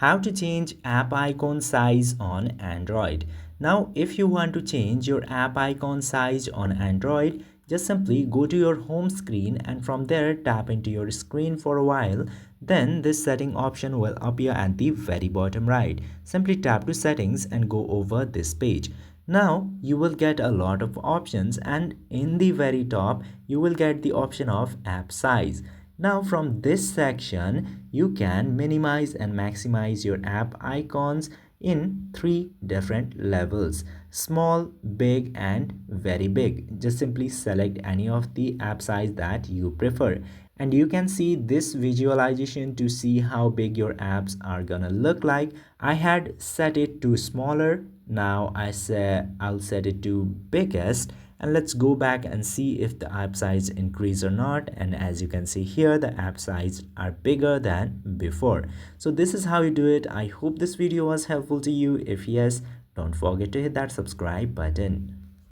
How to change app icon size on Android. Now, if you want to change your app icon size on Android, just simply go to your home screen and from there tap into your screen for a while. Then this setting option will appear at the very bottom right. Simply tap to settings and go over this page. Now you will get a lot of options, and in the very top you will get the option of app size. Now from this section you can minimize and maximize your app icons in three different levels: small, big and very big. Just simply select any of the app size that you prefer, and you can see this visualization to see how big your apps are gonna look like. I had set it to smaller. Now I'll set it to biggest, and let's go back and see if the app size increase or not. And as you can see here, the app size are bigger than before. So this is how you do it. I hope this video was helpful to you. If yes, don't forget to hit that subscribe button.